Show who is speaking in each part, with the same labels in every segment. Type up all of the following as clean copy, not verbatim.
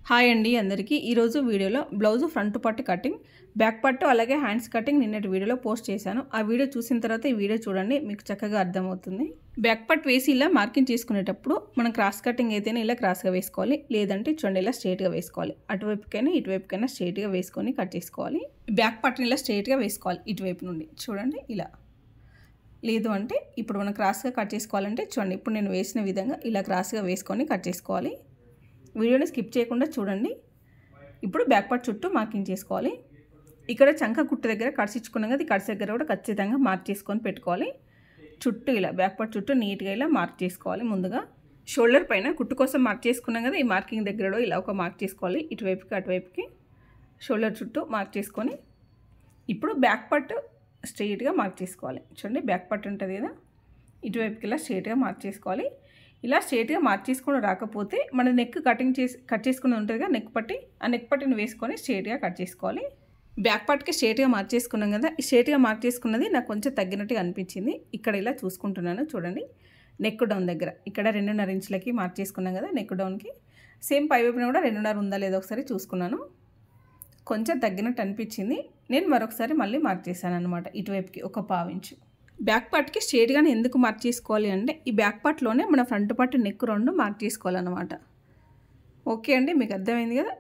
Speaker 1: Hi అండి అందరికీ ఈరోజు వీడియోలో blouse front part cutting back part అలాగే హ్యాండ్స్ కటింగ్ నిన్నటి వీడియోలో పోస్ట్ చేశాను. ఆ వీడియో చూసిన తర్వాత ఈ వీడియో చూడండి, మీకు చక్కగా అర్థమవుతుంది. బ్యాక్ పార్ట్ వేసి ఇలా మార్కింగ్ చేసుకునేటప్పుడు మనం క్రాస్ కటింగ్ అయితేనే ఇలా క్రాస్గా వేసుకోవాలి, లేదంటే చూడండి ఇలా స్ట్రైట్గా వేసుకోవాలి. అటువైపుకైనా ఇటువైపుకైనా స్ట్రైట్గా వేసుకొని కట్ చేసుకోవాలి. బ్యాక్ పార్ట్ని ఇలా స్ట్రైట్గా వేసుకోవాలి ఇటువైపు నుండి, చూడండి ఇలా. లేదు అంటే ఇప్పుడు మనం క్రాస్గా కట్ చేసుకోవాలంటే చూడండి ఇప్పుడు నేను వేసిన విధంగా ఇలా క్రాస్గా వేసుకొని కట్ చేసుకోవాలి. వీడియోని స్కిప్ చేయకుండా చూడండి. ఇప్పుడు బ్యాక్ పార్ట్ చుట్టూ మార్కింగ్ చేసుకోవాలి. ఇక్కడ చంక కుట్టు దగ్గర కట్స్ ఇచ్చుకున్నాం కదా, ఈ కట్స్ దగ్గర కూడా ఖచ్చితంగా మార్క్ చేసుకొని పెట్టుకోవాలి. చుట్టూ ఇలా బ్యాక్ పార్ట్ చుట్టూ నీట్గా ఇలా మార్క్ చేసుకోవాలి. ముందుగా షోల్డర్ పైన కుట్టు కోసం మార్క్ చేసుకున్నాం కదా, ఈ మార్కింగ్ దగ్గర ఇలా ఒక మార్క్ చేసుకోవాలి. ఇటువైపుకి అటువైపుకి షోల్డర్ చుట్టూ మార్క్ చేసుకొని ఇప్పుడు బ్యాక్ పార్ట్ స్ట్రైట్గా మార్క్ చేసుకోవాలి. చూడండి బ్యాక్ పార్ట్ ఉంటుంది కదా, ఇటువైపుకి ఇలా స్ట్రైట్గా మార్క్ చేసుకోవాలి. ఇలా స్ట్రైట్గా మార్క్ చేసుకోవడం రాకపోతే మన నెక్ కట్ చేసుకుని ఉంటుంది కదా, నెక్ పట్టి, ఆ నెక్ పట్టిని వేసుకొని స్ట్రైట్గా కట్ చేసుకోవాలి. బ్యాక్ పార్ట్కి స్ట్రైట్గా మార్క్ చేసుకున్నాం కదా, ఈ స్ట్రైట్గా మార్క్ చేసుకున్నది నాకు కొంచెం తగ్గినట్టుగా అనిపించింది. ఇక్కడ ఇలా చూసుకుంటున్నాను చూడండి. నెక్ డౌన్ దగ్గర ఇక్కడ 2.5 ఇంచులకి మార్క్ చేసుకున్నాం కదా, నెక్ డౌన్కి సేమ్ పై వైపున కూడా 2.5 ఉందా లేదో ఒకసారి చూసుకున్నాను. కొంచెం తగ్గినట్టు అనిపించింది. నేను మరొకసారి మళ్ళీ మార్క్ చేశాను అనమాట, ఇటువైపుకి ఒక 1/2 ఇంచు. బ్యాక్ పార్ట్కి స్ట్రైట్గానే ఎందుకు మార్క్ చేసుకోవాలి అంటే ఈ బ్యాక్ పార్ట్లోనే మన ఫ్రంట్ పార్ట్ నెక్ 2 మార్క్ చేసుకోవాలన్నమాట. ఓకే అండి, మీకు అర్థమైంది కదా.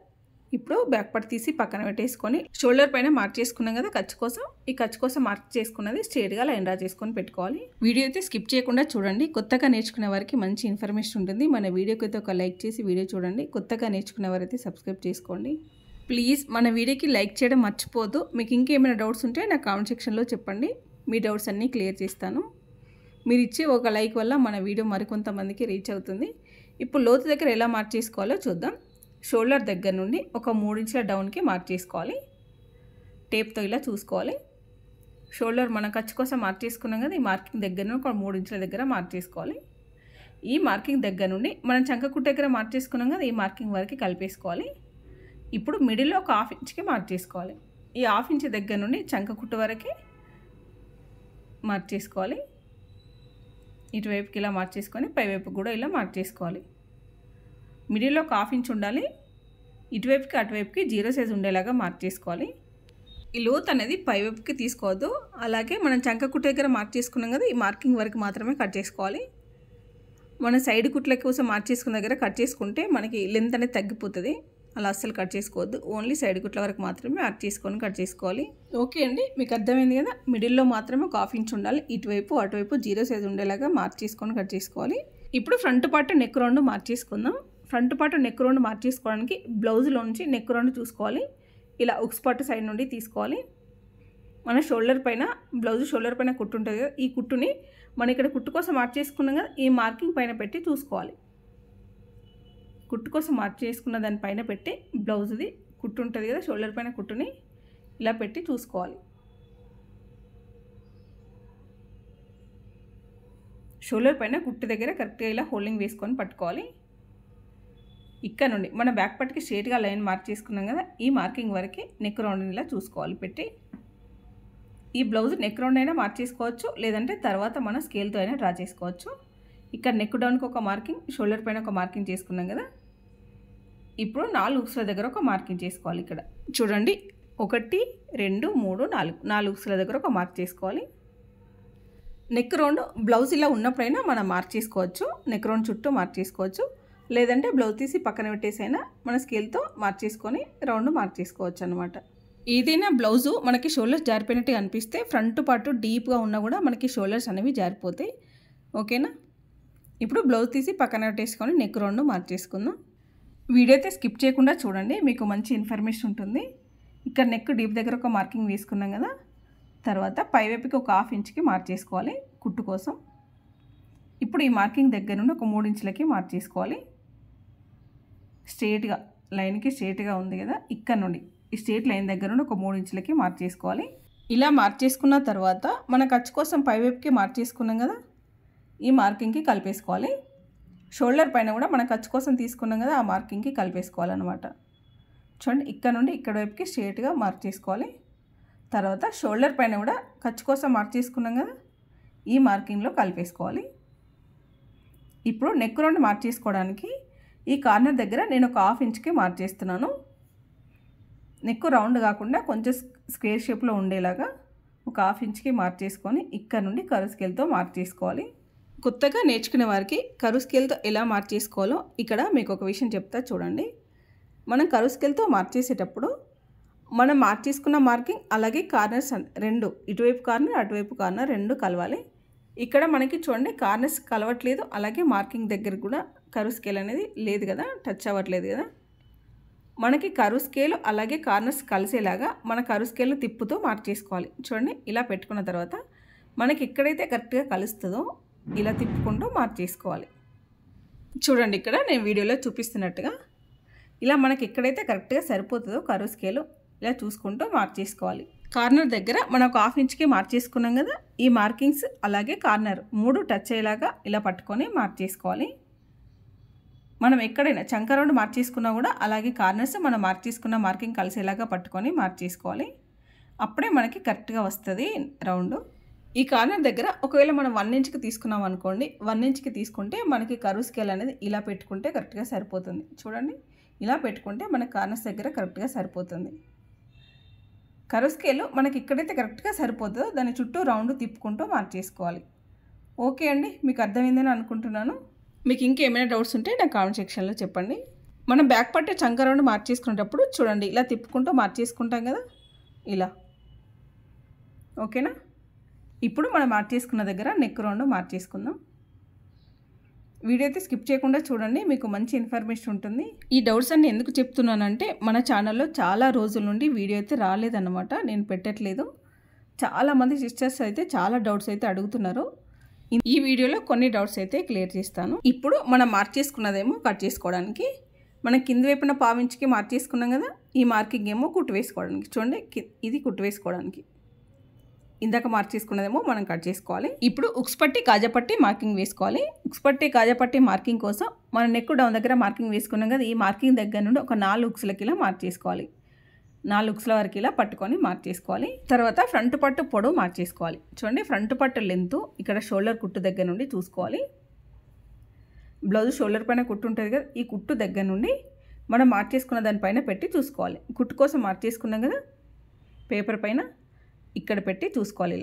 Speaker 1: ఇప్పుడు బ్యాక్ పార్ట్ తీసి పక్కన పెట్టేసుకొని షోల్డర్ పైన మార్క్ చేసుకున్నాం కదా ఖర్చు కోసం, ఈ ఖర్చు కోసం మార్క్ చేసుకున్నది స్ట్రైట్గా లైన్ డ్రా చేసుకొని పెట్టుకోవాలి. వీడియో అయితే స్కిప్ చేయకుండా చూడండి, కొత్తగా నేర్చుకునే వారికి మంచి ఇన్ఫర్మేషన్ ఉంటుంది. మన వీడియోకి అయితే ఒక లైక్ చేసి వీడియో చూడండి. కొత్తగా నేర్చుకునే వారైతే సబ్స్క్రైబ్ చేసుకోండి ప్లీజ్. మన వీడియోకి లైక్ చేయడం మర్చిపోదు. మీకు ఇంకేమైనా డౌట్స్ ఉంటే నా కామెంట్ సెక్షన్లో చెప్పండి, మీ డౌట్స్ అన్నీ క్లియర్ చేస్తాను. మీరు ఇచ్చే ఒక లైక్ వల్ల మన వీడియో మరికొంతమందికి రీచ్ అవుతుంది. ఇప్పుడు లోతు దగ్గర ఎలా మార్క్ చేసుకోవాలో చూద్దాం. షోల్డర్ దగ్గర నుండి ఒక 3 ఇంచుల డౌన్కి మార్క్ చేసుకోవాలి. టేప్తో ఇలా చూసుకోవాలి. షోల్డర్ మన ఖర్చు కోసం మార్క్ చేసుకున్నాం కదా, ఈ మార్కింగ్ దగ్గర నుండి ఒక 3 ఇంచుల దగ్గర మార్క్ చేసుకోవాలి. ఈ మార్కింగ్ దగ్గర నుండి మనం చంకకుట్టు దగ్గర మార్క్ చేసుకున్నాం కదా, ఈ మార్కింగ్ వరకు కలిపేసుకోవాలి. ఇప్పుడు మిడిల్లో ఒక 1/2 ఇంచుకి మార్క్ చేసుకోవాలి. ఈ 1/2 ఇంచు దగ్గర నుండి చంకకుట్టు వరకు మార్క్ చేసుకోవాలి. ఇటువైపుకి ఇలా మార్క్ చేసుకొని పైవైపు కూడా ఇలా మార్క్ చేసుకోవాలి. మిడిల్లో ఒక 1/2 ఇంచు ఉండాలి. ఇటువైపుకి అటువైపుకి 0 సైజ్ ఉండేలాగా మార్క్ చేసుకోవాలి. ఈ లోత్ అనేది పైవైపుకి తీసుకోవద్దు. అలాగే మనం చంకకుట్టు దగ్గర మార్క్ చేసుకున్నాం కదా, ఈ మార్కింగ్ వరకు మాత్రమే కట్ చేసుకోవాలి. మన సైడ్ కుట్ల కోసం మార్క్ చేసుకున్న దగ్గర కట్ చేసుకుంటే మనకి లెంత్ అనేది తగ్గిపోతుంది. అలా అస్సలు కట్ చేసుకోవద్దు. ఓన్లీ సైడ్ కుట్ల వరకు మాత్రమే మార్క్ చేసుకొని కట్ చేసుకోవాలి. ఓకే అండి, మీకు అర్థమైంది కదా. మిడిల్లో మాత్రమే ఒక 1/2 ఇంచు ఉండాలి. ఇటువైపు అటువైపు 0 సైజ్ ఉండేలాగా మార్క్ చేసుకొని కట్ చేసుకోవాలి. ఇప్పుడు front part neck round mark చేసుకుందాం. Front part neck round mark చేసుకోవడానికి బ్లౌజ్లో నుంచి నెక్ రౌండ్ చూసుకోవాలి. ఇలా ఉక్స్ పార్ట్ సైడ్ నుండి తీసుకోవాలి. మన షోల్డర్ పైన బ్లౌజ్ షోల్డర్ పైన కుట్టు ఉంటుంది కదా, ఈ కుట్టుని మనం ఇక్కడ కుట్టు కోసం మార్క్ చేసుకున్నాం కదా, ఈ మార్కింగ్ పైన పెట్టి చూసుకోవాలి. కుట్టు కోసం మార్క్ చేసుకున్న దానిపైన పెట్టి బ్లౌజ్ది కుట్టు ఉంటుంది కదా, షోల్డర్ పైన కుట్టుని ఇలా పెట్టి చూసుకోవాలి. షోల్డర్ పైన కుట్టు దగ్గర కరెక్ట్గా ఇలా హోల్డింగ్ వేసుకొని పట్టుకోవాలి. ఇక్కడ నుండి మన బ్యాక్ పార్ట్కి స్ట్రైట్గా లైన్ మార్క్ చేసుకున్నాం కదా, ఈ మార్కింగ్ వరకు నెక్ రౌండ్ని ఇలా చూసుకోవాలి పెట్టి. ఈ బ్లౌజ్ నెక్ రౌండ్ అయినా మార్క్ చేసుకోవచ్చు, లేదంటే తర్వాత మన స్కేల్తో అయినా డ్రా చేసుకోవచ్చు. ఇక్కడ నెక్ డౌన్కి ఒక మార్కింగ్, షోల్డర్ పైన ఒక మార్కింగ్ చేసుకున్నాం కదా. ఇప్పుడు 4 ఉక్స్ల దగ్గర ఒక మార్కింగ్ చేసుకోవాలి. ఇక్కడ చూడండి 1 2 3 4 ఉక్స్ల దగ్గర ఒక మార్క్ చేసుకోవాలి. నెక్ రౌండ్ బ్లౌజ్ ఇలా ఉన్నప్పుడైనా మనం మార్క్ చేసుకోవచ్చు, నెక్ రౌండ్ చుట్టూ మార్క్ చేసుకోవచ్చు, లేదంటే బ్లౌజ్ తీసి పక్కన పెట్టేసైనా మన స్కేల్తో మార్క్ చేసుకొని రౌండ్ మార్క్ చేసుకోవచ్చు అనమాట. ఏదైనా బ్లౌజు మనకి షోల్డర్స్ జారిపోయినట్టుగా అనిపిస్తే ఫ్రంట్ పార్ట్ డీప్గా ఉన్నా కూడా మనకి షోల్డర్స్ అనేవి జారిపోతాయి. ఓకేనా. ఇప్పుడు బ్లౌజ్ తీసి పక్కన పెట్టేసుకొని నెక్ రౌండ్ మార్క్ చేసుకుందాం. వీడియో అయితే స్కిప్ చేయకుండా చూడండి, మీకు మంచి ఇన్ఫర్మేషన్ ఉంటుంది. ఇక్కడ నెక్ డీప్ దగ్గర ఒక మార్కింగ్ వేసుకున్నాం కదా, తర్వాత పైవైపుకి ఒక 1/2 ఇంచుకి మార్క్ చేసుకోవాలి కుట్టు కోసం. ఇప్పుడు ఈ మార్కింగ్ దగ్గర నుండి ఒక 3 ఇంచులకి మార్క్ చేసుకోవాలి. స్ట్రైట్గా లైన్కి స్ట్రైట్గా ఉంది కదా, ఇక్కడ నుండి ఈ స్ట్రైట్ లైన్ దగ్గర నుండి ఒక 3 ఇంచులకి మార్క్ చేసుకోవాలి. ఇలా మార్క్ చేసుకున్న తర్వాత మన ఖర్చు కోసం పైవైపుకి మార్క్ చేసుకున్నాం కదా, ఈ మార్కింగ్కి కలిపేసుకోవాలి. షోల్డర్ పైన కూడా మన ఖర్చు కోసం తీసుకున్నాం కదా, ఆ మార్కింగ్కి కలిపేసుకోవాలన్నమాట. చూడండి ఇక్కడ నుండి ఇక్కడ వైపుకి స్ట్రైట్గా మార్క్ చేసుకోవాలి. తర్వాత షోల్డర్ పైన కూడా ఖర్చు కోసం మార్క్ చేసుకున్నాం కదా, ఈ మార్కింగ్లో కలిపేసుకోవాలి. ఇప్పుడు నెక్ రౌండ్ మార్క్ చేసుకోవడానికి ఈ కార్నర్ దగ్గర నేను ఒక 1/2 ఇంచ్కి మార్క్ చేస్తున్నాను. నెక్ రౌండ్ కాకుండా కొంచెం స్క్వేర్ షేప్లో ఉండేలాగా ఒక 1/2 ఇంచ్కి మార్క్ చేసుకొని ఇక్కడ నుండి కర్వ్ స్కేల్తో మార్క్ చేసుకోవాలి. కొత్తగా నేర్చుకునే వారికి కర్వ్ స్కేల్తో ఎలా మార్క్ చేసుకోవాలో ఇక్కడ మీకు ఒక విషయం చెప్తా చూడండి. మనం కర్వ్ స్కేల్తో మార్క్ చేసేటప్పుడు మనం మార్క్ చేసుకున్న మార్కింగ్ అలాగే కార్నర్స్ రెండు, ఇటువైపు కార్నర్ అటువైపు కార్నర్ రెండు కలవాలి. ఇక్కడ మనకి చూడండి కార్నర్స్ కలవట్లేదు, అలాగే మార్కింగ్ దగ్గర కూడా కర్వ్ స్కేల్ అనేది లేదు కదా, టచ్ అవ్వట్లేదు కదా. మనకి కర్వ్ స్కేల్ అలాగే కార్నర్స్ కలిసేలాగా మన కర్వ్ స్కేల్ని తిప్పుతూ మార్క్ చేసుకోవాలి. చూడండి ఇలా పెట్టుకున్న తర్వాత మనకి ఎక్కడైతే కరెక్ట్గా కలుస్తుందో ఇలా తిప్పుకుంటూ మార్క్ చేసుకోవాలి. చూడండి ఇక్కడ నేను వీడియోలో చూపిస్తున్నట్టుగా ఇలా మనకి ఎక్కడైతే కరెక్ట్గా సరిపోతుందో కర్వ్ స్కేల్ ఇలా చూసుకుంటూ మార్క్ చేసుకోవాలి. కార్నర్ దగ్గర మనం ఒక 1/2 ఇంచ్కి మార్క్ చేసుకున్నాం కదా, ఈ మార్కింగ్స్ అలాగే కార్నర్ 3 టచ్ అయ్యేలాగా ఇలా పట్టుకొని మార్క్ చేసుకోవాలి. మనం ఎక్కడైనా చంక రౌండ్ మార్క్ చేసుకున్నా కూడా అలాగే కార్నర్స్ మనం మార్క్ చేసుకున్న మార్కింగ్ కలిసేలాగా పట్టుకొని మార్క్ చేసుకోవాలి. అప్పుడే మనకి కరెక్ట్గా వస్తుంది రౌండ్. ఈ కార్నర్ దగ్గర ఒకవేళ మనం 1 ఇంచ్కి తీసుకున్నాం అనుకోండి, 1 ఇంచ్కి తీసుకుంటే మనకి కర్వ్ స్కేల్ అనేది ఇలా పెట్టుకుంటే కరెక్ట్గా సరిపోతుంది. చూడండి ఇలా పెట్టుకుంటే మనకి కార్నర్స్ దగ్గర కరెక్ట్గా సరిపోతుంది. కర్వ్ స్కేల్ మనకి ఎక్కడైతే కరెక్ట్గా సరిపోతుందో దాని చుట్టూ రౌండ్ తిప్పుకుంటూ మార్క్ చేసుకోవాలి. ఓకే అండి, మీకు అర్థమైందని అనుకుంటున్నాను. మీకు ఇంకేమైనా డౌట్స్ ఉంటే నా కామెంట్ సెక్షన్లో చెప్పండి. మనం బ్యాక్ పట్టే చంక రౌండ్ మార్క్ చేసుకునేటప్పుడు చూడండి ఇలా తిప్పుకుంటూ మార్క్ చేసుకుంటాం కదా ఇలా. ఓకేనా, ఇప్పుడు మనం మార్క్ చేసుకున్న దగ్గర నెక్ రౌండ్ మార్క్ చేసుకుందాం. వీడియో అయితే స్కిప్ చేయకుండా చూడండి, మీకు మంచి ఇన్ఫర్మేషన్ ఉంటుంది. ఈ డౌట్స్ అన్ని ఎందుకు చెప్తున్నానంటే మన ఛానల్లో చాలా రోజుల నుండి వీడియో అయితే రాలేదన్నమాట, నేను పెట్టట్లేదు. చాలామంది సిస్టర్స్ అయితే చాలా డౌట్స్ అయితే అడుగుతున్నారు. ఈ వీడియోలో కొన్ని డౌట్స్ అయితే క్లియర్ చేస్తాను. ఇప్పుడు మనం మార్క్ చేసుకున్నదేమో కట్ చేసుకోవడానికి మనం కింది వైపున 1/2 ఇంచ్కి మార్క్ చేసుకున్నాం కదా, ఈ మార్కింగ్ ఏమో కుట్టు వేసుకోవడానికి. చూడండి ఇది కుట్టు వేసుకోవడానికి, ఇందాక మార్క్ చేసుకున్నదేమో మనం కట్ చేసుకోవాలి. ఇప్పుడు ఉక్స్ పట్టి కాజాపట్టి మార్కింగ్ వేసుకోవాలి. ఉక్స్ పట్టి కాజాపట్టి మార్కింగ్ కోసం మనం నెక్ డౌన్ దగ్గర మార్కింగ్ వేసుకున్నాం కదా, ఈ మార్కింగ్ దగ్గర నుండి ఒక 4 ఉక్స్లకి ఇలా మార్క్ చేసుకోవాలి. 4 ఉక్స్ల వరకు ఇలా పట్టుకొని మార్క్ చేసుకోవాలి. తర్వాత ఫ్రంట్ పట్టు పొడవు మార్క్ చేసుకోవాలి. చూడండి ఫ్రంట్ పట్టు లెంత్ ఇక్కడ షోల్డర్ కుట్టు దగ్గర నుండి చూసుకోవాలి. బ్లౌజ్ షోల్డర్ పైన కుట్టు ఉంటుంది కదా, ఈ కుట్టు దగ్గర నుండి మనం మార్క్ చేసుకున్న దానిపైన పెట్టి చూసుకోవాలి. కుట్టు కోసం మార్క్ చేసుకున్నాం కదా, పేపర్ పైన ఇక్కడ పెట్టి చూసుకోవాలి.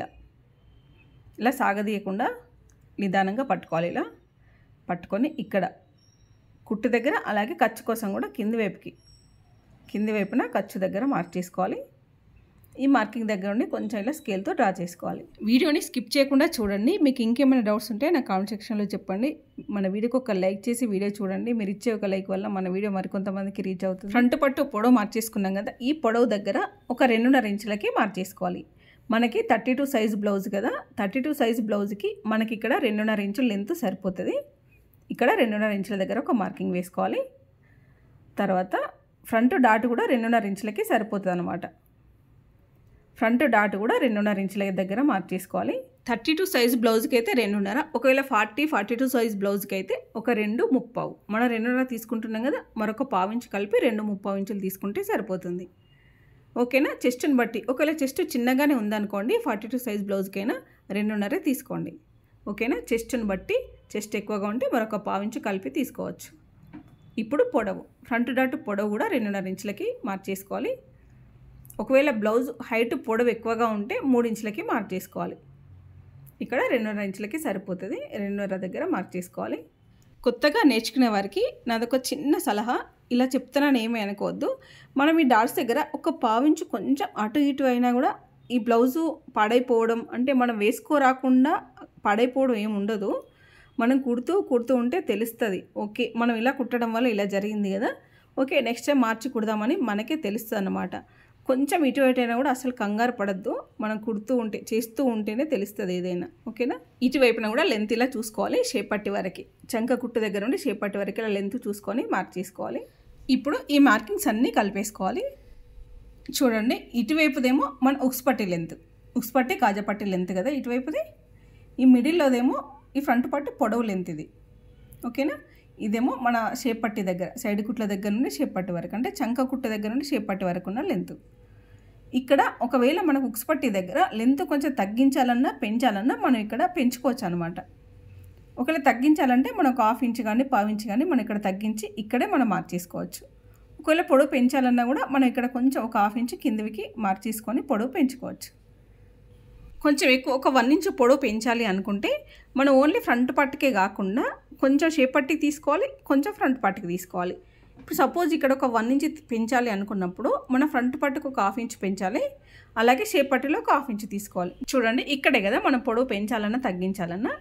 Speaker 1: ఇలా సాగదీయకుండా నిదానంగా పట్టుకోవాలి. ఇలా పట్టుకొని ఇక్కడ కుట్టు దగ్గర అలాగే ఖర్చు కోసం కూడా కింది వైపున ఖర్చు దగ్గర మార్క్ చేసుకోవాలి. ఈ మార్కింగ్ దగ్గర నుండి కొంచెం ఇలా స్కేల్తో డ్రా చేసుకోవాలి. వీడియోని స్కిప్ చేయకుండా చూడండి. మీకు ఇంకేమైనా డౌట్స్ ఉంటే నా కామెంట్ సెక్షన్లో చెప్పండి. మన వీడియోకి ఒక లైక్ చేసి వీడియో చూడండి. మీరు ఇచ్చే ఒక లైక్ వల్ల మన వీడియో మరికొంతమందికి రీచ్ అవుతుంది. ఫ్రంట్ పట్టు పొడవు మార్క్ చేసుకున్నాం కదా, ఈ పొడవు దగ్గర ఒక 2.5 ఇంచులకి మార్క్ చేసుకోవాలి. మనకి 32 సైజ్ బ్లౌజ్ కదా, 32 సైజ్ బ్లౌజ్కి మనకి ఇక్కడ 2.5 ఇంచుల లెంత్ సరిపోతుంది. ఇక్కడ 2.5 ఇంచుల దగ్గర ఒక మార్కింగ్ వేసుకోవాలి. తర్వాత ఫ్రంట్ డాట్ కూడా 2.5 ఇంచులకి సరిపోతుంది అనమాట. ఫ్రంట్ డాట్ కూడా 2.5 ఇంచుల దగ్గర మార్క్ చేసుకోవాలి. 32 సైజ్ బ్లౌజ్కి అయితే 2.5, ఒకవేళ 42 సైజ్ బ్లౌజ్కి అయితే ఒక 2.35. మనం 2.5 తీసుకుంటున్నాం కదా, మరొక 1/2 ఇంచు కలిపి 2.35 ఇంచులు తీసుకుంటే సరిపోతుంది. ఓకేనా, చెస్ట్ని బట్టి ఒకవేళ చెస్ట్ చిన్నగానే ఉందనుకోండి 42 సైజ్ బ్లౌజ్కైనా 2.5 తీసుకోండి. ఓకేనా, చెస్ట్ని బట్టి చెస్ట్ ఎక్కువగా ఉంటే మరొక 1/2 ఇంచు కలిపి తీసుకోవచ్చు. ఇప్పుడు పొడవు, ఫ్రంట్ డాట్ పొడవు కూడా 2.5 ఇంచులకి మార్క్ చేసుకోవాలి. ఒకవేళ బ్లౌజ్ హైట్ పొడవు ఎక్కువగా ఉంటే 3 ఇంచులకి మార్క్ చేసుకోవాలి. ఇక్కడ 2.5 ఇంచులకి సరిపోతుంది. 2.5 దగ్గర మార్క్ చేసుకోవాలి. కొత్తగా నేర్చుకునే వారికి నాదొక చిన్న సలహా, ఇలా చెప్తున్నాను ఏమీ అనుకోవద్దు. మనం ఈ డాట్స్ దగ్గర ఒక 1/2 ఇంచు కొంచెం అటు ఇటు అయినా కూడా ఈ బ్లౌజు పాడైపోవడం, అంటే మనం వేసుకోరాకుండా పాడైపోవడం ఏమి ఉండదు. మనం కుడుతూ ఉంటే తెలుస్తుంది. ఓకే మనం ఇలా కుట్టడం వల్ల ఇలా జరిగింది కదా, ఓకే నెక్స్ట్ టైం మార్చి కుడదామని మనకే తెలుస్తుంది అన్నమాట. కొంచెం ఇటు అయినా కూడా అసలు కంగారు పడద్దు. మనం చేస్తూ ఉంటేనే తెలుస్తుంది ఏదైనా. ఓకేనా, ఇటువైపున కూడా లెంత్ ఇలా చూసుకోవాలి. షేప్ పట్టి వరకు, చంక కుట్టు దగ్గర నుండి షేప్ పట్టి వరకు ఇలా లెంత్ చూసుకొని మార్క్ చేసుకోవాలి. ఇప్పుడు ఈ మార్కింగ్స్ అన్నీ కలిపేసుకోవాలి. చూడండి ఇటువైపుదేమో మన ఉక్స్ పట్టి లెంత్, ఉక్స్ పట్టి కాజాపట్టి లెంత్ కదా ఇటువైపుది. ఈ మిడిల్లోదేమో ఈ ఫ్రంట్ పట్టి పొడవు లెంత్ ఇది. ఓకేనా, ఇదేమో మన షేప్ పట్టి దగ్గర, సైడ్ కుట్ల దగ్గర నుండి షేప్ పట్టి వరకు, అంటే చంక కుట్ట దగ్గర నుండి షేప్ పట్టి వరకు ఉన్న లెంత్. ఇక్కడ ఒకవేళ మనకు ఉక్స్ పట్టి దగ్గర లెంత్ కొంచెం తగ్గించాలన్నా పెంచాలన్నా మనం ఇక్కడ పెంచుకోవచ్చు అనమాట. ఒకవేళ తగ్గించాలంటే మనం ఒక హాఫ్ ఇంచ్ కానీ పావు ఇంచ్ కానీ మనం ఇక్కడ తగ్గించి ఇక్కడే మనం మార్క్ చేసుకోవచ్చు. ఒకవేళ పొడవు పెంచాలన్నా కూడా మనం ఇక్కడ కొంచెం ఒక హాఫ్ ఇంచ్ కిందికి మార్క్ చేసుకొని పొడవు పెంచుకోవచ్చు. కొంచెం ఎక్కువ ఒక 1 ఇంచ్ పొడవు పెంచాలి అనుకుంటే మనం ఓన్లీ ఫ్రంట్ పార్ట్కే కాకుండా కొంచెం షేప్ పట్టికి తీసుకోవాలి, కొంచెం ఫ్రంట్ పార్ట్కి తీసుకోవాలి. ఇప్పుడు సపోజ్ ఇక్కడ ఒక 1 ఇంచ్ పెంచాలి అనుకున్నప్పుడు మన ఫ్రంట్ పార్ట్కి ఒక హాఫ్ ఇంచ్ పెంచాలి, అలాగే షేప్ పట్టిలో ఒక హాఫ్ ఇంచ్ తీసుకోవాలి. చూడండి ఇక్కడే కదా మనం పొడవు పెంచాలన్నా తగ్గించాలన్నా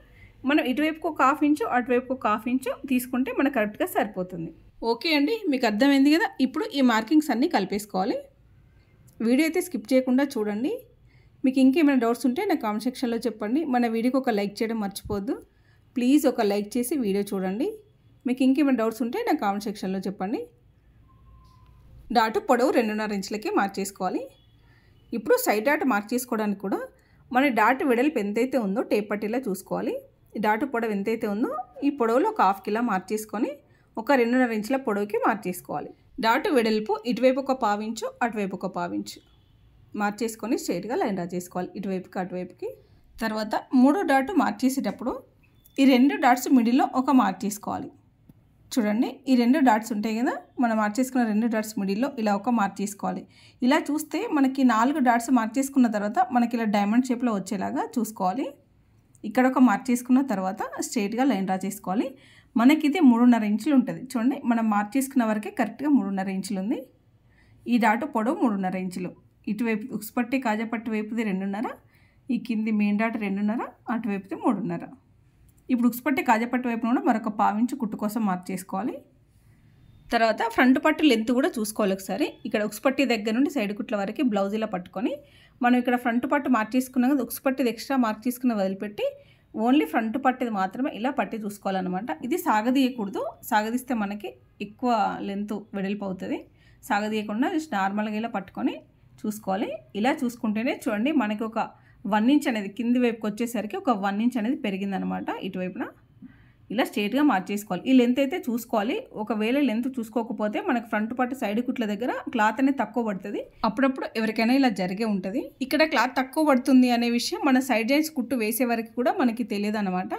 Speaker 1: మనం ఇటువైపుకు ఒక హాఫ్ ఇంచు అటువైపుకు ఒక హాఫ్ ఇంచు తీసుకుంటే మనకు కరెక్ట్గా సరిపోతుంది. ఓకే అండి, మీకు అర్థమైంది కదా. ఇప్పుడు ఈ మార్కింగ్స్ అన్నీ కలిపేసుకోవాలి. వీడియో అయితే స్కిప్ చేయకుండా చూడండి. మీకు ఇంకేమైనా డౌట్స్ ఉంటే నా కామెంట్ సెక్షన్లో చెప్పండి. మన వీడియోకి ఒక లైక్ చేయడం మర్చిపోవద్దు. ప్లీజ్ ఒక లైక్ చేసి వీడియో చూడండి. మీకు ఇంకేమైనా డౌట్స్ ఉంటే నా కామెంట్ సెక్షన్లో చెప్పండి. డాటు పొడవు 2.5 ఇంచులకి మార్క్ చేసుకోవాలి. ఇప్పుడు సైడ్ డాట్ మార్క్ చేసుకోవడానికి కూడా మన డాట్ వెడల్పు ఎంతైతే ఉందో టేప్ పట్టీలా చూసుకోవాలి. ఈ డాటు పొడవు ఎంతైతే ఉందో ఈ పొడవులో ఒక హాఫ్ కిలో మార్క్ చేసుకొని ఒక 2.5 ఇంచుల పొడవుకి మార్క్ చేసుకోవాలి. డాటు వెడల్పు ఇటువైపు ఒక పావు ఇంచు అటువైపు ఒక పావు ఇంచు మార్క్ చేసుకొని స్ట్రైట్గా లైన్ డ్రా చేసుకోవాలి ఇటువైపుకి అటువైపుకి. తర్వాత 3వ డాట్ మార్క్ చేసేటప్పుడు ఈ 2 డాట్స్ మిడిల్లో ఒక మార్క్ చేసుకోవాలి. చూడండి ఈ 2 డాట్స్ ఉంటాయి కదా, మనం మార్క్ చేసుకున్న 2 డాట్స్ మిడిల్లో ఇలా ఒక మార్క్ చేసుకోవాలి. ఇలా చూస్తే మనకి 4 డాట్స్ మార్క్ చేసుకున్న తర్వాత మనకి ఇలా డైమండ్ షేప్లో వచ్చేలాగా చూసుకోవాలి. ఇక్కడ ఒక మార్క్ చేసుకున్న తర్వాత స్ట్రైట్గా లైన్ డ్రా చేసుకోవాలి. మనకి ఇది 3.5 ఇంచులు ఉంటుంది. చూడండి మనం మార్క్ చేసుకున్న వరకే కరెక్ట్గా 3.5 ఇంచులు ఉంది. ఈ డాటు పొడవు 3.5 ఇంచులు. ఇటువైపు ఉక్స్ పట్టి కాజాపట్టి వైపుది 2.5, ఈ కింది మెయిన్ డాట్ 2.5, అటువైపుది 3.5. ఇప్పుడు ఉక్స్ పట్టి కాజాపట్టి వైపున కూడా మరొక పావు ఇంచు కుట్టు కోసం మార్క్ చేసుకోవాలి. తర్వాత ఫ్రంట్ పట్టు లెంత్ కూడా చూసుకోవాలి ఒకసారి. ఇక్కడ ఉక్స్ పట్టి దగ్గర నుండి సైడ్ కుట్ల వరకు బ్లౌజ్ ఇలా పట్టుకొని మనం ఇక్కడ ఫ్రంట్ పట్టు మార్క్ చేసుకున్నాం కదా, ఉక్స్ పట్టిది ఎక్స్ట్రా మార్క్ చేసుకున్న వదిలిపెట్టి ఓన్లీ ఫ్రంట్ పట్టిది మాత్రమే ఇలా పట్టి చూసుకోవాలన్నమాట. ఇది సాగదీయకూడదు, సాగదీస్తే మనకి ఎక్కువ లెంత్ వెడల్పు అవుతుంది. సాగదీయకుండా జస్ట్ నార్మల్గా ఇలా పట్టుకొని చూసుకోవాలి. ఇలా చూసుకుంటేనే చూడండి మనకి ఒక 1 ఇంచ్ అనేది కింది వైపుకి వచ్చేసరికి ఒక 1 ఇంచ్ అనేది పెరిగిందనమాట. ఇటువైపున ఇలా స్ట్రైట్గా మార్క్ చేసుకోవాలి. ఈ లెంత్ అయితే చూసుకోవాలి. ఒకవేళ లెంత్ చూసుకోకపోతే మనకు ఫ్రంట్ పట్టు సైడ్ కుట్ల దగ్గర క్లాత్ అనేది తక్కువ పడుతుంది. అప్పుడప్పుడు ఎవరికైనా ఇలా జరిగే ఉంటుంది. ఇక్కడ క్లాత్ తక్కువ పడుతుంది అనే విషయం మన సైడ్ జాయింట్స్ కుట్టు వేసే వరకు కూడా మనకి తెలియదు అనమాట.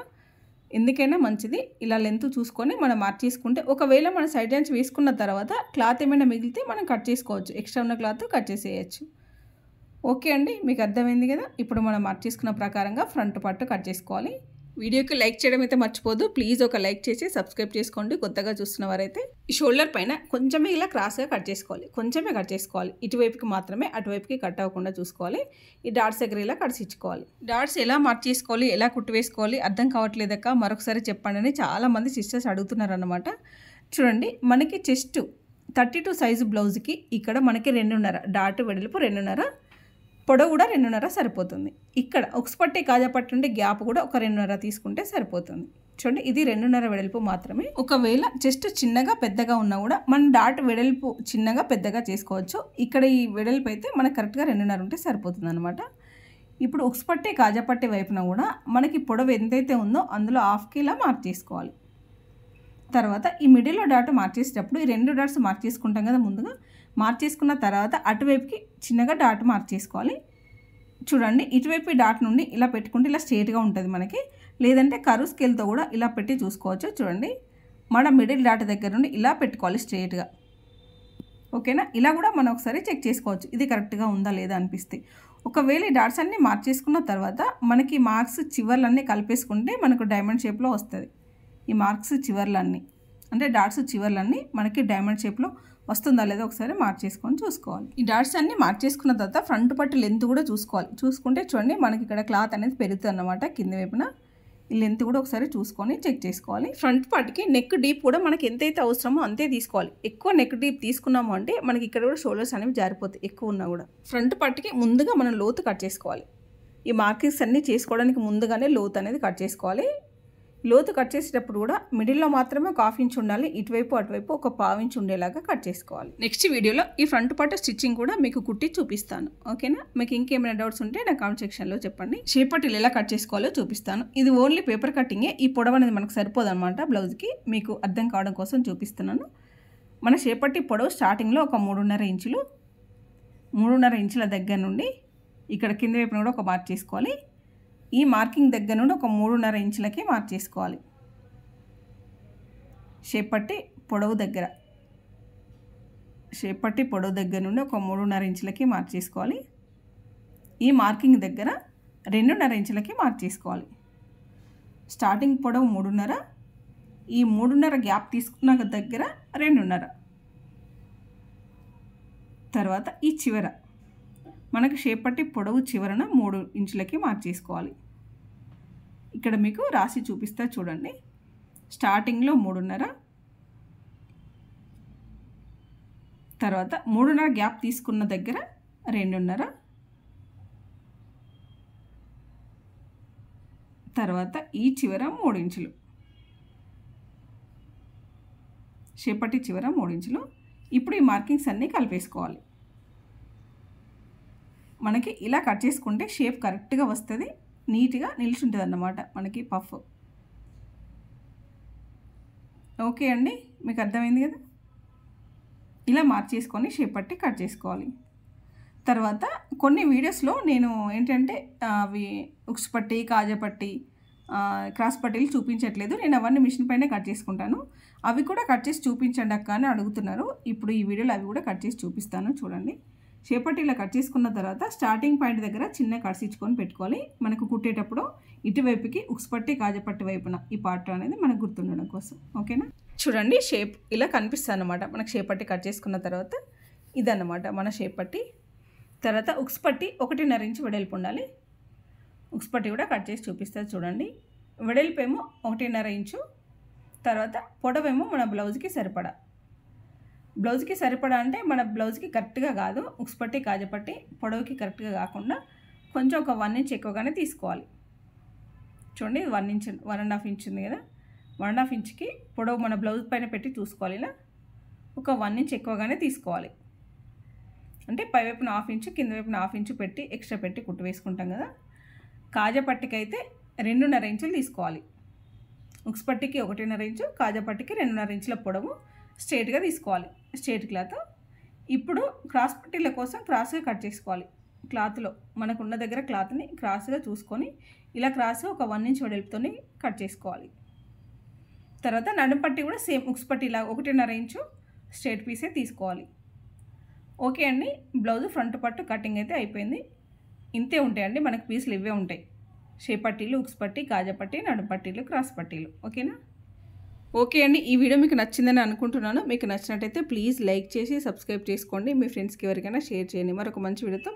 Speaker 1: ఎందుకైనా మంచిది ఇలా లెంత్ చూసుకొని మనం మార్క్ చేసుకుంటే ఒకవేళ మన సైడ్ జాయింట్స్ వేసుకున్న తర్వాత క్లాత్ ఏమైనా మిగిలితే మనం కట్ చేసుకోవచ్చు. ఎక్స్ట్రా ఉన్న క్లాత్ కట్ చేసేయచ్చు. ఓకే అండి, మీకు అర్థమైంది కదా. ఇప్పుడు మనం మార్క్ చేసుకున్న ప్రకారంగా ఫ్రంట్ పార్ట్ కట్ చేసుకోవాలి. వీడియోకి లైక్ చేయడం అయితే మర్చిపోద్దు. ప్లీజ్ ఒక లైక్ చేసి సబ్స్క్రైబ్ చేసుకోండి కొత్తగా చూస్తున్న వారైతే. ఈ షోల్డర్ పైన కొంచెమే ఇలా క్రాస్గా కట్ చేసుకోవాలి, కొంచెమే కట్ చేసుకోవాలి. ఇటువైపుకి మాత్రమే, అటువైపుకి కట్ అవ్వకుండా చూసుకోవాలి. ఈ డాట్స్ దగ్గర ఇలా కట్స్ ఇచ్చుకోవాలి. డాట్స్ ఎలా మార్క్ చేసుకోవాలి, ఎలా కుట్టు వేసుకోవాలి అర్థం కావట్లేదక్క మరొకసారి చెప్పండి అని చాలామంది సిస్టర్స్ అడుగుతున్నారు అన్నమాట. చూడండి మనకి చెస్ట్ 32 సైజు బ్లౌజ్కి ఇక్కడ మనకి 2.5 డాట్ వెడల్పు 2.5, పొడవు కూడా 2.5 సరిపోతుంది. ఇక్కడ ఉక్స్ పట్టి కాజాపట్టి నుండి గ్యాప్ కూడా ఒక 2.5 తీసుకుంటే సరిపోతుంది. చూడండి ఇది 2.5 వెడల్పు మాత్రమే. ఒకవేళ చెస్ట్ చిన్నగా పెద్దగా ఉన్నా కూడా మనం డాట్ వెడల్పు చిన్నగా పెద్దగా చేసుకోవచ్చు. ఇక్కడ ఈ వెడల్పు అయితే మనకు కరెక్ట్గా 2.5 ఉంటే సరిపోతుంది అనమాట. ఇప్పుడు ఉక్స్ పట్టి కాజాపట్టి వైపున కూడా మనకి పొడవు ఎంతైతే ఉందో అందులో హాఫ్ కిలో మార్క్ చేసుకోవాలి. తర్వాత ఈ మిడిల్లో డాట్ మార్క్ చేసేటప్పుడు ఈ 2 డాట్స్ మార్క్ చేసుకుంటాం కదా, ముందుగా మార్క్ చేసుకున్న తర్వాత అటువైపుకి చిన్నగా డాట్ మార్క్ చేసుకోవాలి. చూడండి ఇటువైపు డాట్ నుండి ఇలా పెట్టుకుంటే ఇలా స్ట్రైట్గా ఉంటుంది మనకి, లేదంటే కర్వ్ స్కేల్తో కూడా ఇలా పెట్టి చూసుకోవచ్చు. చూడండి మన మిడిల్ డాట్ దగ్గర నుండి ఇలా పెట్టుకోవాలి స్ట్రైట్గా. ఓకేనా, ఇలా కూడా మనం ఒకసారి చెక్ చేసుకోవచ్చు ఇది కరెక్ట్గా ఉందా లేదా అనిపిస్తే. ఒకవేళ ఈ డాట్స్ అన్నీ మార్క్ చేసుకున్న తర్వాత మనకి మార్క్స్ చివర్లన్నీ కలిపేసుకుంటే మనకు డైమండ్ షేప్లో వస్తుంది. ఈ మార్క్స్ చివర్లన్నీ అంటే డాట్స్ చివర్లన్నీ మనకి డైమండ్ షేప్లో వస్తుందా లేదా ఒకసారి మార్క్ చేసుకొని చూసుకోవాలి. ఈ డాట్స్ అన్నీ మార్క్ చేసుకున్న తర్వాత ఫ్రంట్ పట్టు లెంత్ కూడా చూసుకోవాలి. చూసుకుంటే చూడండి మనకి ఇక్కడ క్లాత్ అనేది పెరుగుతుంది అన్నమాట. కింది వైపున ఈ లెంత్ కూడా ఒకసారి చూసుకొని చెక్ చేసుకోవాలి. ఫ్రంట్ పార్ట్కి నెక్ డీప్ కూడా మనకి ఎంతైతే అవసరమో అంతే తీసుకోవాలి. ఎక్కువ నెక్ డీప్ తీసుకున్నాము అంటే మనకి ఇక్కడ కూడా షోల్డర్స్ అనేవి జారిపోతాయి ఎక్కువ ఉన్నా కూడా. ఫ్రంట్ పార్ట్కి ముందుగా మనం లోతు కట్ చేసుకోవాలి. ఈ మార్కింగ్స్ అన్నీ చేసుకోవడానికి ముందుగానే లోతు అనేది కట్ చేసుకోవాలి. లోతు కట్ చేసేటప్పుడు కూడా మిడిల్లో మాత్రమే ఒక హాఫ్ ఇంచ్ ఉండాలి, ఇటువైపు అటువైపు ఒక పావు ఇంచ్ ఉండేలాగా కట్ చేసుకోవాలి. నెక్స్ట్ వీడియోలో ఈ ఫ్రంట్ పార్ట్ స్టిచ్చింగ్ కూడా మీకు కుట్టి చూపిస్తాను. ఓకేనా, మీకు ఇంకేమైనా డౌట్స్ ఉంటే నా కామెంట్ సెక్షన్లో చెప్పండి. షేప్ పట్టీలు ఎలా కట్ చేసుకోవాలో చూపిస్తాను. ఇది ఓన్లీ పేపర్ కటింగే, ఈ పొడవు అనేది మనకు సరిపోదు అనమాట బ్లౌజ్కి. మీకు అర్థం కావడం కోసం చూపిస్తున్నాను. మన షేప్ పట్టీ పొడవు స్టార్టింగ్లో ఒక 3.5 ఇంచులు, 3.5 ఇంచుల దగ్గర నుండి ఇక్కడ కింద వైపున కూడా ఒక మార్క్ చేసుకోవాలి. ఈ మార్కింగ్ దగ్గర నుండి ఒక 3.5 ఇంచులకి మార్క్ చేసుకోవాలి. షేప్ పట్టి పొడవు దగ్గర నుండి ఒక 3.5 ఇంచులకి మార్క్ చేసుకోవాలి. ఈ మార్కింగ్ దగ్గర 2.5 ఇంచులకి మార్క్ చేసుకోవాలి. స్టార్టింగ్ పొడవు 3.5, ఈ 3.5 గ్యాప్ తీసుకున్న దగ్గర 2.5. తర్వాత ఈ చివర మనకు షేప్ పట్టి పొడవు చివరన 3 ఇంచులకి మార్క్ చేసుకోవాలి. ఇక్కడ మీకు రాసి చూపిస్తా చూడండి. స్టార్టింగ్లో 3.5, తర్వాత 3.5 గ్యాప్ తీసుకున్న దగ్గర 2.5, తర్వాత ఈ చివర 3 ఇంచులు, షేప్ పట్టి చివర 3 ఇంచులు. ఇప్పుడు ఈ మార్కింగ్స్ అన్నీ కలిపేసుకోవాలి. మనకి ఇలా కట్ చేసుకుంటే షేప్ కరెక్ట్గా వస్తుంది, నీట్గా నిల్చుంటుంది అన్నమాట మనకి పఫ్. ఓకే అండి, మీకు అర్థమైంది కదా. ఇలా మార్క్ చేసుకొని షేప్ పట్టి కట్ చేసుకోవాలి. తర్వాత కొన్ని వీడియోస్లో నేను ఏంటంటే అవి ఉక్స్ పట్టి, కాజా పట్టి, క్రాస్ పట్టీలు చూపించట్లేదు. నేను అవన్నీ మిషన్ పైనే కట్ చేసుకుంటాను. అవి కూడా కట్ చేసి చూపించండి అక్క అని అడుగుతున్నారు. ఇప్పుడు ఈ వీడియోలో అవి కూడా కట్ చేసి చూపిస్తాను చూడండి. షేప్ పట్టి ఇలా కట్ చేసుకున్న తర్వాత స్టార్టింగ్ పాయింట్ దగ్గర చిన్న కట్స్ ఇచ్చుకొని పెట్టుకోవాలి. మనకు కుట్టేటప్పుడు ఇటువైపుకి ఉక్స్ పట్టి, కాజా పట్టి వైపున ఈ పార్ట్ అనేది మనకు గుర్తుండడం కోసం. ఓకేనా. చూడండి షేప్ ఇలా కనిపిస్తుంది అన్నమాట. మనకు షేప్ పట్టి కట్ చేసుకున్న తర్వాత ఇదన్నమాట మన షేప్ పట్టి. తర్వాత ఉక్స్ పట్టి 1.5 ఇంచు వెడల్పు ఉండాలి. ఉక్స్ పట్టి కూడా కట్ చేసి చూపిస్తుంది చూడండి. వెడల్పేమో 1.5 ఇంచు, తర్వాత పొడవేమో మన బ్లౌజ్కి సరిపడా. బ్లౌజ్కి సరిపడా అంటే మన బ్లౌజ్కి కరెక్ట్గా కాదు, ఉక్స్ పట్టి, కాజా పట్టి పొడవుకి కరెక్ట్గా కాకుండా కొంచెం ఒక 1 ఇంచ్ ఎక్కువగానే తీసుకోవాలి. చూడండి 1 ఇంచ్, 1.5 ఇంచ్ ఉంది కదా, 1.5 ఇంచ్కి పొడవు మన బ్లౌజ్ పైన పెట్టి చూసుకోవాలి. ఇలా ఒక 1 ఇంచ్ ఎక్కువగానే తీసుకోవాలి. అంటే పైవైపున 1/2 ఇంచు, కింద వైపున 1/2 ఇంచు పెట్టి ఎక్స్ట్రా పెట్టి కుట్టు వేసుకుంటాం కదా. కాజా పట్టికి అయితే 2.5 ఇంచులు తీసుకోవాలి. ఉక్స్ పట్టికి 1.5 ఇంచు, కాజా పట్టికి 2.5 ఇంచుల పొడవు స్ట్రైట్గా తీసుకోవాలి, స్ట్రైట్ క్లాత్. ఇప్పుడు క్రాస్ పట్టీల కోసం క్రాస్గా కట్ చేసుకోవాలి. క్లాత్లో మనకున్న దగ్గర క్లాత్ని క్రాస్గా చూసుకొని ఇలా క్రాస్గా ఒక 1 ఇంచ్ వెడల్పుతో కట్ చేసుకోవాలి. తర్వాత నడుం పట్టి కూడా సేమ్ ఉక్స్ పట్టిలా 1.5 ఇంచు స్ట్రైట్ పీసే తీసుకోవాలి. ఓకే అండి, బ్లౌజ్ ఫ్రంట్ పట్టు కటింగ్ అయితే అయిపోయింది. ఇంతే ఉంటాయండి మనకు పీసులు, ఇవే ఉంటాయి. షేప్ పట్టీలు, ఉక్స్ పట్టి, కాజా పట్టి, నడుం పట్టీలు, క్రాస్ పట్టీలు. ఓకేనా. ఓకే అండి, ఈ వీడియో మీకు నచ్చిందని అనుకుంటున్నాను. మీకు నచ్చినట్టయితే ప్లీజ్ లైక్ చేసి సబ్స్క్రైబ్ చేసుకోండి. మీ ఫ్రెండ్స్కి ఎవరికైనా షేర్ చేయండి. మరొక మంచి వీడియోతో